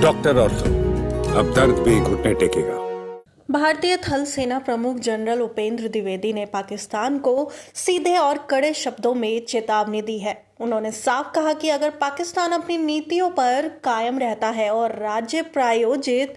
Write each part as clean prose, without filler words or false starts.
Doctor ortho, अब दर्द भी घुटने टेकेगा। भारतीय थल सेना प्रमुख जनरल उपेंद्र द्विवेदी ने पाकिस्तान को सीधे और कड़े शब्दों में चेतावनी दी है। उन्होंने साफ कहा कि अगर पाकिस्तान अपनी नीतियों पर कायम रहता है और राज्य प्रायोजित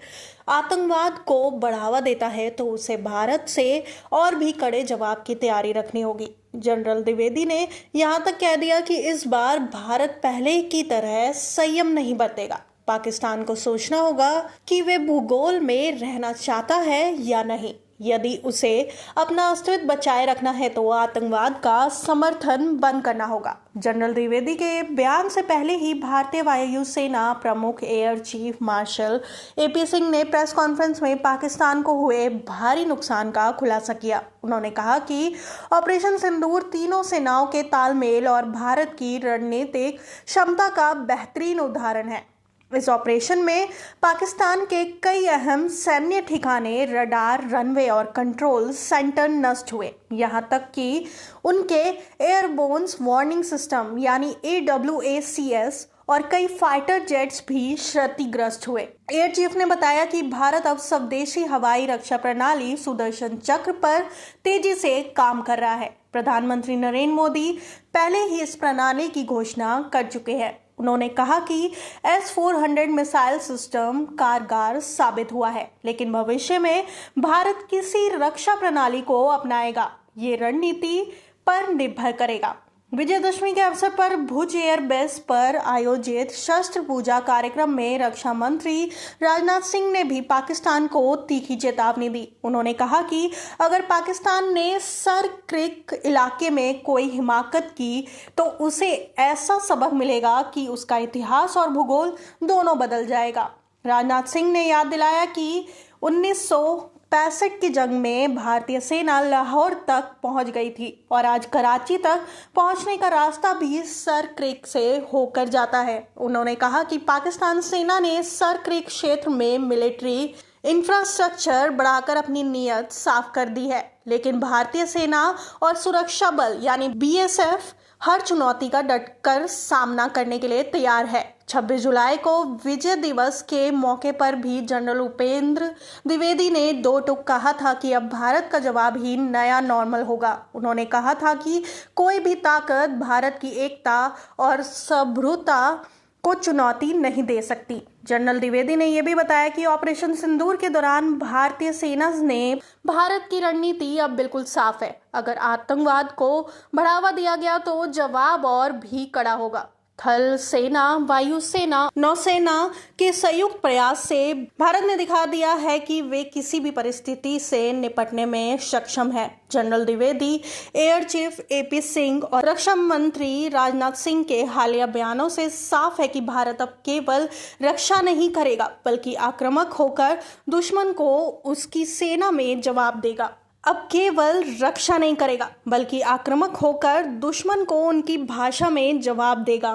आतंकवाद को बढ़ावा देता है तो उसे भारत से और भी कड़े जवाब की तैयारी रखनी होगी। जनरल द्विवेदी ने यहां तक कह दिया कि इस बार भारत पहले की तरह संयम नहीं बरतेगा। पाकिस्तान को सोचना होगा कि वे भूगोल में रहना चाहता है या नहीं। यदि उसे अपना अस्तित्व बचाए रखना है तो आतंकवाद का समर्थन बंद करना होगा। जनरल द्विवेदी के बयान से पहले ही भारतीय वायु सेना प्रमुख air chief marshal AP Singh ने प्रेस कॉन्फ्रेंस में पाकिस्तान को हुए भारी नुकसान का खुलासा किया। उन्होंने कहा कि ऑपरेशन सिंदूर तीनों सेनाओं के तालमेल और भारत की रणनीतिक क्षमता का बेहतरीन उदाहरण है। इस ऑपरेशन में पाकिस्तान के कई अहम सैन्य ठिकाने, रडार, रनवे और कंट्रोल सेंटर नष्ट हुए। यहां तक कि उनके एयरबोर्न वार्निंग सिस्टम यानी AWACS और कई फाइटर जेट्स भी क्षतिग्रस्त हुए। एयर चीफ ने बताया कि भारत अब स्वदेशी हवाई रक्षा प्रणाली सुदर्शन चक्र पर तेजी से काम कर रहा है। प्रधानमंत्री नरेंद्र मोदी पहले ही इस प्रणाली की घोषणा कर चुके हैं। उन्होंने कहा कि S-400 मिसाइल सिस्टम कारगर साबित हुआ है, लेकिन भविष्य में भारत किसी रक्षा प्रणाली को अपनाएगा, ये रणनीति पर निर्भर करेगा। विजयदशमी के अवसर पर भुज एयरबेस पर आयोजित शस्त्र पूजा कार्यक्रम में रक्षा मंत्री राजनाथ सिंह ने भी पाकिस्तान को तीखी चेतावनी दी। उन्होंने कहा कि अगर पाकिस्तान ने सर क्रिक इलाके में कोई हिमाकत की तो उसे ऐसा सबक मिलेगा कि उसका इतिहास और भूगोल दोनों बदल जाएगा। राजनाथ सिंह ने याद दिलाया कि 1965 की जंग में भारतीय सेना लाहौर तक पहुंच गई थी और आज कराची तक पहुंचने का रास्ता भी सर क्रिक से होकर जाता है। उन्होंने कहा कि पाकिस्तान सेना ने सर क्रिक क्षेत्र में मिलिट्री इंफ्रास्ट्रक्चर बढ़ाकर अपनी नीयत साफ कर दी है, लेकिन भारतीय सेना और सुरक्षा बल यानी BSF हर चुनौती का डटकर सामना करने के लिए तैयार है। 26 जुलाई को विजय दिवस के मौके पर भी जनरल उपेंद्र द्विवेदी ने दो टूक कहा था कि अब भारत का जवाब ही नया नॉर्मल होगा। उन्होंने कहा था कि कोई भी ताकत भारत की एकता और सभ्रता को चुनौती नहीं दे सकती। जनरल द्विवेदी ने यह भी बताया कि ऑपरेशन सिंदूर के दौरान भारतीय सेना ने भारत की रणनीति अब बिल्कुल साफ है। अगर आतंकवाद को बढ़ावा दिया गया तो जवाब और भी कड़ा होगा। थल सेना, वायु सेना, नौसेना के संयुक्त प्रयास से भारत ने दिखा दिया है कि वे किसी भी परिस्थिति से निपटने में सक्षम है। General Dwivedi, air chief AP Singh और रक्षा मंत्री राजनाथ सिंह के हालिया बयानों से साफ है कि भारत अब केवल रक्षा नहीं करेगा बल्कि आक्रामक होकर दुश्मन को उसकी सेना में जवाब देगा। अब केवल रक्षा नहीं करेगा बल्कि आक्रामक होकर दुश्मन को उनकी भाषा में जवाब देगा।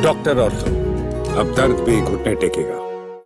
डॉक्टर ऑर्थो, अब दर्द भी घुटने टेकेगा।